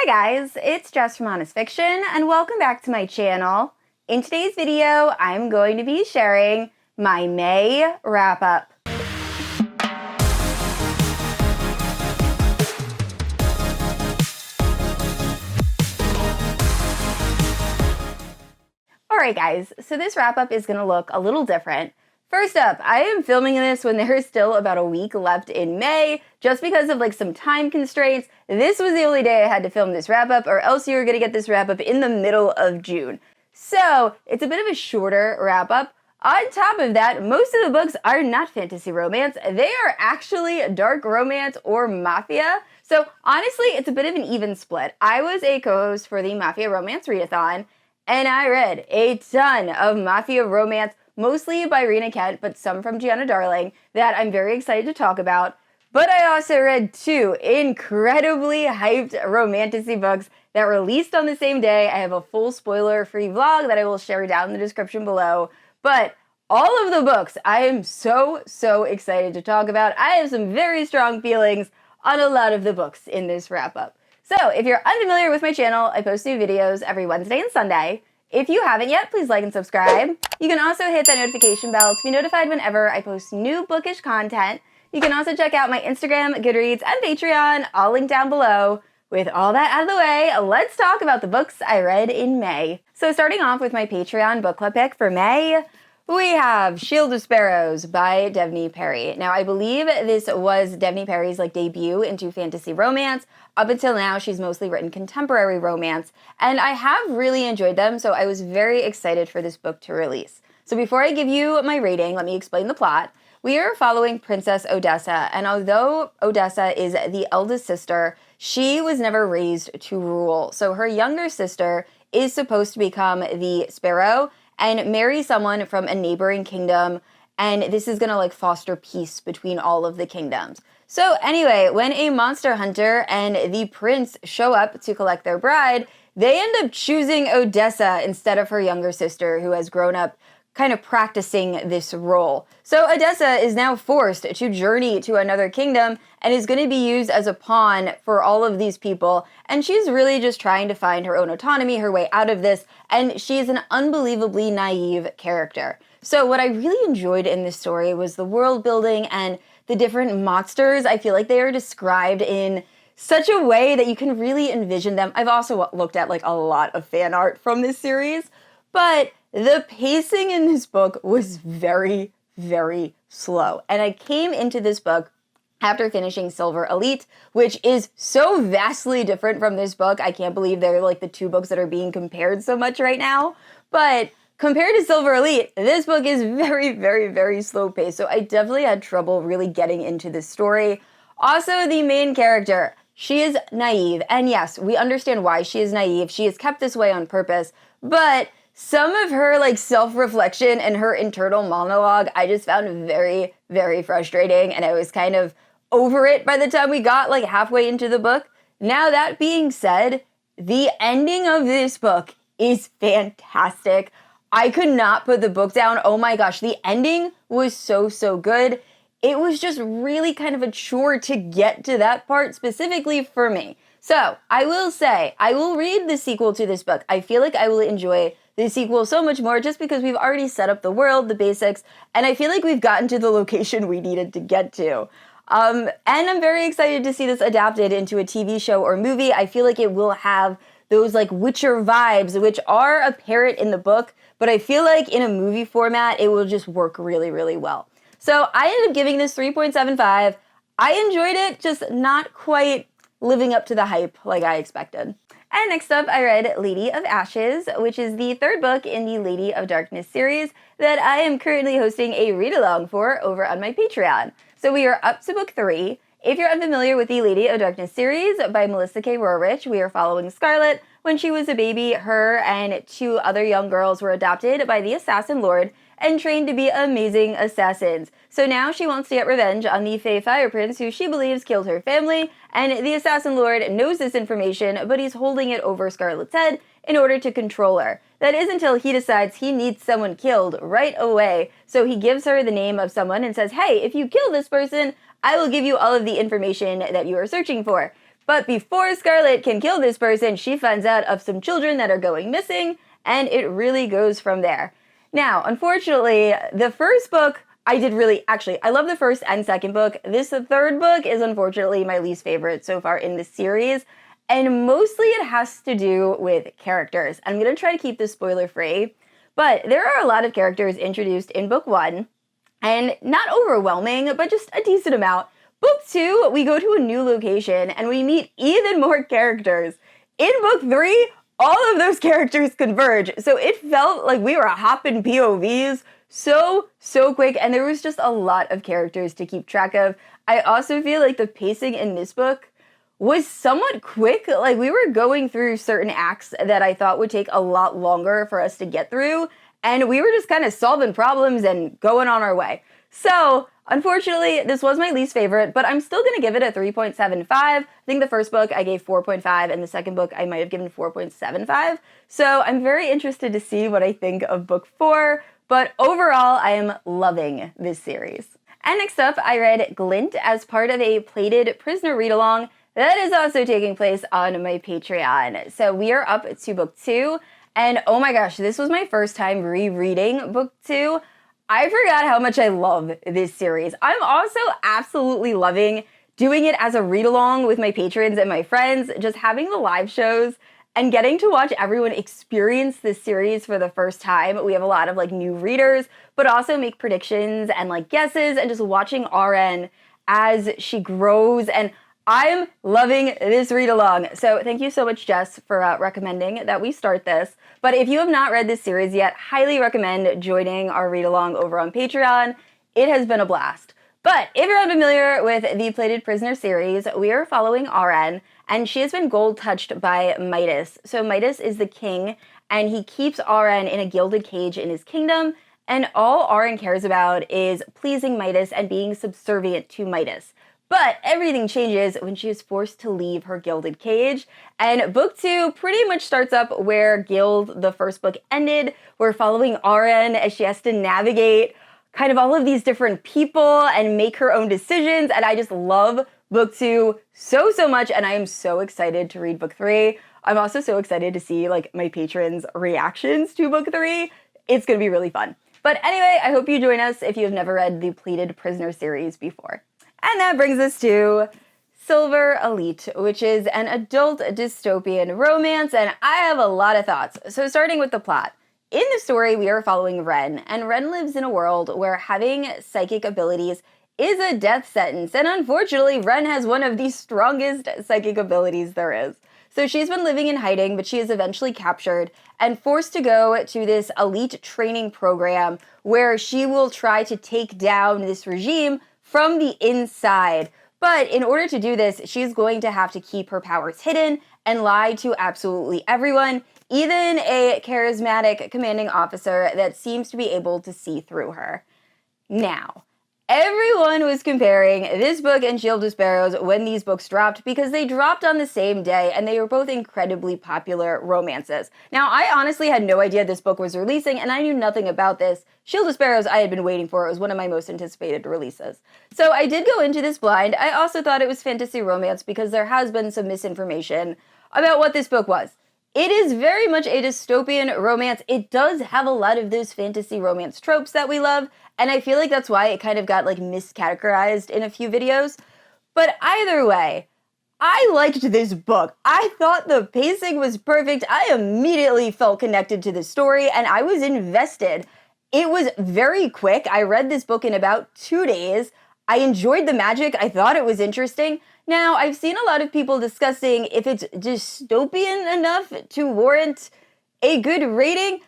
Hi guys, it's Jess from Honest Fiction, and welcome back to my channel. In today's video, I'm going to be sharing my May wrap-up. Alright guys, so this wrap-up is going to look a little different. First up, I am filming this when there is still about a week left in May, just because of some time constraints. This was the only day I had to film this wrap-up, or else you were going to get this wrap-up in the middle of June. So, it's a bit of a shorter wrap-up. On top of that, most of the books are not fantasy romance. They are actually dark romance or mafia. So, honestly, it's a bit of an even split. I was a co-host for the Mafia Romance Readathon, and I read a ton of mafia romance, mostly by Rina, but some from Giana that I'm very excited to talk about. But I also read two incredibly hyped romantasy books that released on the same day. I have a full spoiler-free vlog that I will share down in the description below. But all of the books I am so excited to talk about. I have some very strong feelings on a lot of the books in this wrap-up. So if you're unfamiliar with my channel, I post new videos every Wednesday and Sunday. If you haven't yet, please like and subscribe. You can also hit that notification bell to be notified whenever I post new bookish content. You can also check out my Instagram, Goodreads, and Patreon, all linked down below. With all that out of the way, let's talk about the books I read in May. So starting off with my Patreon book club pick for May, we have Shield of Sparrows by Devney Perry. Now, I believe this was Devney Perry's debut into fantasy romance. Up until now, she's mostly written contemporary romance, and I have really enjoyed them, so I was very excited for this book to release. So before I give you my rating, let me explain the plot. We are following Princess Odessa, and although Odessa is the eldest sister, she was never raised to rule. So her younger sister is supposed to become the Sparrow and marry someone from a neighboring kingdom, and this is gonna foster peace between all of the kingdoms. So anyway, when a monster hunter and the prince show up to collect their bride, they end up choosing Odessa instead of her younger sister, who has grown up kind of practicing this role. So Odessa is now forced to journey to another kingdom and is going to be used as a pawn for all of these people, and she's really just trying to find her own autonomy, her way out of this, and she's an unbelievably naive character. So what I really enjoyed in this story was the world building and the different mobsters. I feel like they are described in such a way that you can really envision them. I've also looked at a lot of fan art from this series, but the pacing in this book was very slow. And I came into this book after finishing Silver Elite, which is so vastly different from this book. I can't believe they're the two books that are being compared so much right now. But compared to Silver Elite, this book is very slow paced. So I definitely had trouble really getting into this story. Also, the main character, she is naive. And yes, we understand why she is naive. She is kept this way on purpose. But some of her self-reflection and her internal monologue, I just found very frustrating, and I was kind of over it by the time we got halfway into the book. Now that being said, the ending of this book is fantastic. I could not put the book down. Oh my gosh, the ending was so good. It was just really kind of a chore to get to that part specifically for me. So, I will say, I will read the sequel to this book. I feel like I will enjoy the sequel so much more just because we've already set up the world, the basics, and I feel like we've gotten to the location we needed to get to. And I'm very excited to see this adapted into a TV show or movie. I feel like it will have those Witcher vibes, which are apparent in the book, but I feel like in a movie format, it will just work really well. So I ended up giving this 3.75. I enjoyed it, just not quite living up to the hype like I expected. And next up, I read Lady of Ashes, which is the third book in the Lady of Darkness series that I am currently hosting a read-along for over on my Patreon. So we are up to book 3. If you're unfamiliar with the Lady of Darkness series by Melissa K. Roehrich, we are following Scarlet. When she was a baby, her and 2 other young girls were adopted by the Assassin Lord and trained to be amazing assassins. So now she wants to get revenge on the Fae Fire Prince, who she believes killed her family, and the Assassin Lord knows this information, but he's holding it over Scarlet's head in order to control her. That is until he decides he needs someone killed right away, so he gives her the name of someone and says, hey, if you kill this person, I will give you all of the information that you are searching for. But before Scarlet can kill this person, she finds out of some children that are going missing, and it really goes from there. Now, unfortunately, the first book, I love the first and second book. This third book is unfortunately my least favorite so far in the series, and mostly it has to do with characters. I'm going to try to keep this spoiler free, but there are a lot of characters introduced in book 1, and not overwhelming, but just a decent amount. Book 2, we go to a new location, and we meet even more characters. In book 3, all of those characters converge, so it felt like we were hopping POVs so quick, and there was just a lot of characters to keep track of. I also feel like the pacing in this book was somewhat quick. Like, we were going through certain acts that I thought would take a lot longer for us to get through, and we were just kind of solving problems and going on our way. So, unfortunately, this was my least favorite, but I'm still going to give it a 3.75. I think the first book I gave 4.5, and the second book I might have given 4.75. So I'm very interested to see what I think of book 4, but overall, I am loving this series. And next up, I read Glint as part of a plated prisoner read-along that is also taking place on my Patreon. So we are up to book 2, and oh my gosh, this was my first time rereading book 2. I forgot how much I love this series. I'm also absolutely loving doing it as a read-along with my patrons and my friends, just having the live shows and getting to watch everyone experience this series for the first time. We have a lot of new readers, but also make predictions and guesses, and just watching RN as she grows, and I'm loving this read-along. So thank you so much, Jess, for recommending that we start this. But if you have not read this series yet, highly recommend joining our read-along over on Patreon. It has been a blast. But if you're unfamiliar with the Plated Prisoner series, we are following RN, and she has been gold-touched by Midas. So Midas is the king, and he keeps RN in a gilded cage in his kingdom, and all RN cares about is pleasing Midas and being subservient to Midas. But everything changes when she is forced to leave her gilded cage, and book 2 pretty much starts up where Gild, the first book, ended. We're following RN as she has to navigate kind of all of these different people and make her own decisions, and I just love book 2 so much, and I am so excited to read book 3. I'm also so excited to see my patrons' reactions to book 3. It's gonna be really fun. But anyway, I hope you join us if you have never read the Plated Prisoner series before. And that brings us to Silver Elite, which is an adult dystopian romance, and I have a lot of thoughts. So starting with the plot. In the story, we are following Ren, and Ren lives in a world where having psychic abilities is a death sentence, and unfortunately, Ren has one of the strongest psychic abilities there is. So she's been living in hiding, but she is eventually captured and forced to go to this elite training program where she will try to take down this regime from the inside. But in order to do this, she's going to have to keep her powers hidden and lie to absolutely everyone, even a charismatic commanding officer that seems to be able to see through her. Now, everyone was comparing this book and Shield of Sparrows when these books dropped because they dropped on the same day and they were both incredibly popular romances. Now, I honestly had no idea this book was releasing and I knew nothing about this. Shield of Sparrows I had been waiting for. It was one of my most anticipated releases. So I did go into this blind. I also thought it was fantasy romance because there has been some misinformation about what this book was. It is very much a dystopian romance. It does have a lot of those fantasy romance tropes that we love, and I feel like that's why it kind of got miscategorized in a few videos. But either way, I liked this book. I thought the pacing was perfect. I immediately felt connected to the story, and I was invested. It was very quick. I read this book in about 2 days. I enjoyed the magic. I thought it was interesting. Now, I've seen a lot of people discussing if it's dystopian enough to warrant a good rating.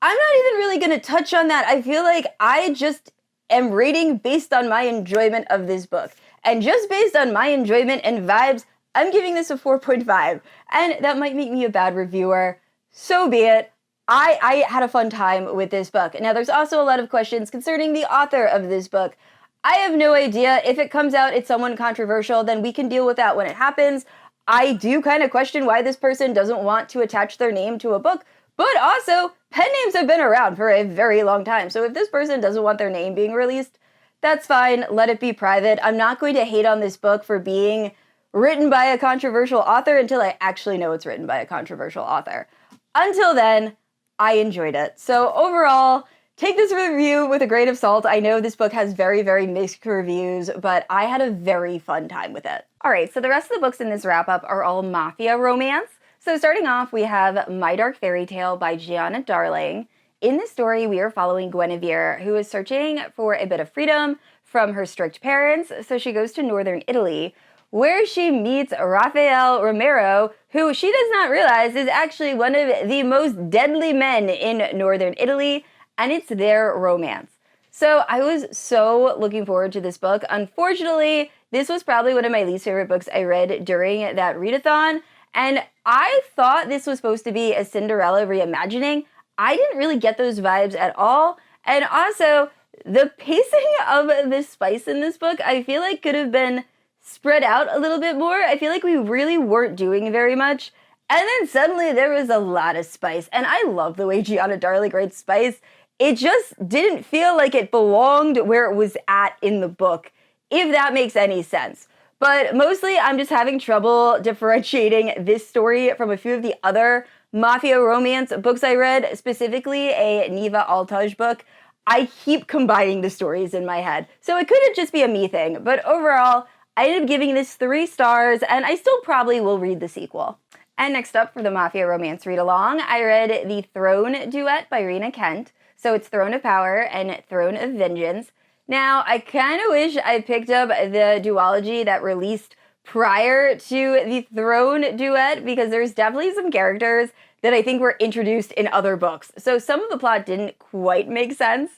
I'm not even really going to touch on that. I feel like I just am rating based on my enjoyment of this book. And just based on my enjoyment and vibes, I'm giving this a 4.5. And that might make me a bad reviewer. So be it. I had a fun time with this book. Now, there's also a lot of questions concerning the author of this book. I have no idea. If it comes out it's someone controversial, then we can deal with that when it happens. I do kind of question why this person doesn't want to attach their name to a book, but also, pen names have been around for a very long time, so if this person doesn't want their name being released, that's fine, let it be private. I'm not going to hate on this book for being written by a controversial author until I actually know it's written by a controversial author. Until then, I enjoyed it. So overall, take this review with a grain of salt. I know this book has very, very mixed reviews, but I had a very fun time with it. All right, so the rest of the books in this wrap-up are all Mafia romance. So starting off, we have My Dark Fairytale by Giana Darling. In this story, we are following Guinevere, who is searching for a bit of freedom from her strict parents, so she goes to northern Italy, where she meets Rafael Romero, who she does not realize is actually one of the most deadly men in northern Italy, and it's their romance. So I was so looking forward to this book. Unfortunately, this was probably one of my least favorite books I read during that readathon, and I thought this was supposed to be a Cinderella reimagining. I didn't really get those vibes at all, and also, the pacing of the spice in this book, I feel like could have been spread out a little bit more. I feel like we really weren't doing very much. And then suddenly there was a lot of spice. And I love the way Giana Darling writes spice. It just didn't feel like it belonged where it was at in the book, if that makes any sense. But mostly I'm just having trouble differentiating this story from a few of the other Mafia romance books I read, specifically a Neva Altaj book. I keep combining the stories in my head. So it couldn't just be a me thing, but overall, I ended up giving this 3 stars, and I still probably will read the sequel. And next up for the Mafia Romance Read-Along, I read The Throne Duet by Rina Kent. So it's Throne of Power and Throne of Vengeance. Now, I kind of wish I picked up the duology that released prior to the Throne Duet, because there's definitely some characters that I think were introduced in other books. So some of the plot didn't quite make sense,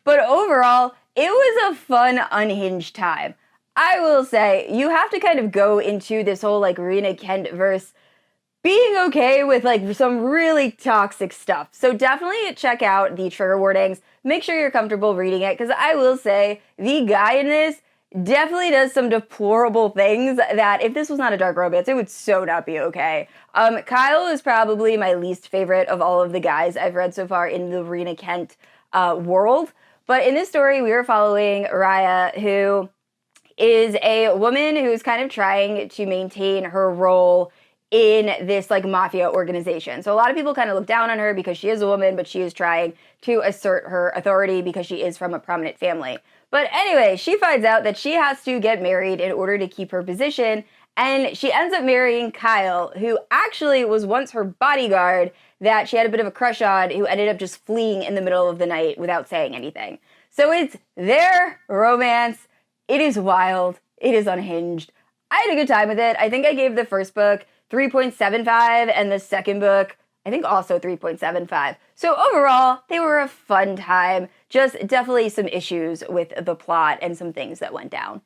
but overall, it was a fun, unhinged time. I will say, you have to kind of go into this whole, like, Rina Kent verse being okay with, like, some really toxic stuff. So definitely check out the trigger warnings. Make sure you're comfortable reading it, because I will say, the guy in this definitely does some deplorable things that if this was not a dark romance, it would so not be okay. Kyle is probably my least favorite of all of the guys I've read so far in the Rina Kent world. But in this story, we are following Raya, who is a woman who's kind of trying to maintain her role in this, like, mafia organization. So a lot of people kind of look down on her because she is a woman, but she is trying to assert her authority because she is from a prominent family. But anyway, she finds out that she has to get married in order to keep her position, and she ends up marrying Kyle, who actually was once her bodyguard that she had a bit of a crush on, who ended up just fleeing in the middle of the night without saying anything. So it's their romance. It is wild. It is unhinged. I had a good time with it. I think I gave the first book 3.75 and the second book, I think, also 3.75. So overall, they were a fun time. Just definitely some issues with the plot and some things that went down.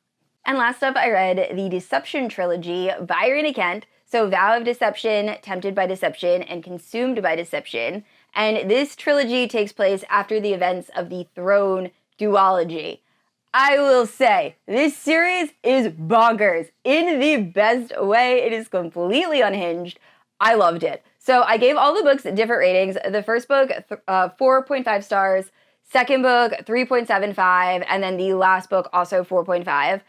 And last up, I read the Deception Trilogy by Rina Kent. So Vow of Deception, Tempted by Deception, and Consumed by Deception. And this trilogy takes place after the events of the Throne duology. I will say, this series is bonkers in the best way. It is completely unhinged. I loved it. So I gave all the books different ratings. The first book, 4.5 stars. Second book, 3.75. And then the last book, also 4.5.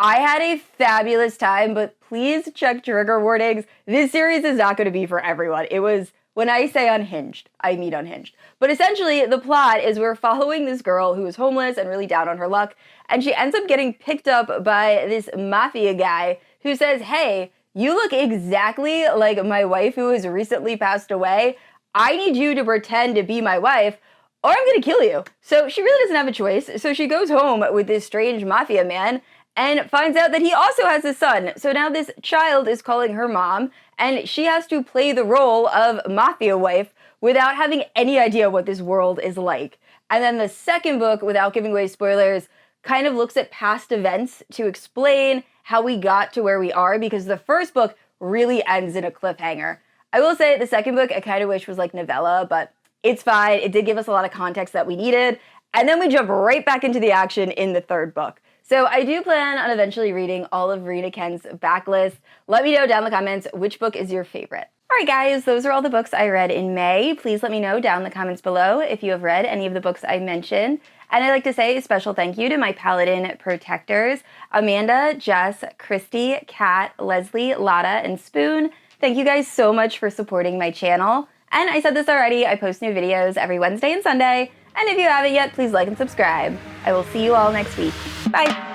I had a fabulous time, but please check trigger warnings. This series is not going to be for everyone. It was, when I say unhinged, I mean unhinged. But essentially, the plot is we're following this girl who is homeless and really down on her luck, and she ends up getting picked up by this mafia guy who says, hey, you look exactly like my wife who has recently passed away. I need you to pretend to be my wife, or I'm going to kill you. So she really doesn't have a choice. So she goes home with this strange mafia man and finds out that he also has a son. So now this child is calling her mom, and she has to play the role of mafia wife without having any idea what this world is like. And then the second book, without giving away spoilers, kind of looks at past events to explain how we got to where we are, because the first book really ends in a cliffhanger. I will say the second book I kind of wish was like novella, but it's fine. It did give us a lot of context that we needed. And then we jump right back into the action in the third book. So I do plan on eventually reading all of Rina Kent's Backlist. Let me know down in the comments which book is your favorite. All right, guys, those are all the books I read in May. Please let me know down in the comments below if you have read any of the books I mentioned. And I'd like to say a special thank you to my Paladin protectors, Amanda, Jess, Christy, Kat, Leslie, Lotta, and Spoon. Thank you guys so much for supporting my channel. And I said this already, I post new videos every Wednesday and Sunday. And if you haven't yet, please like and subscribe. I will see you all next week. Bye.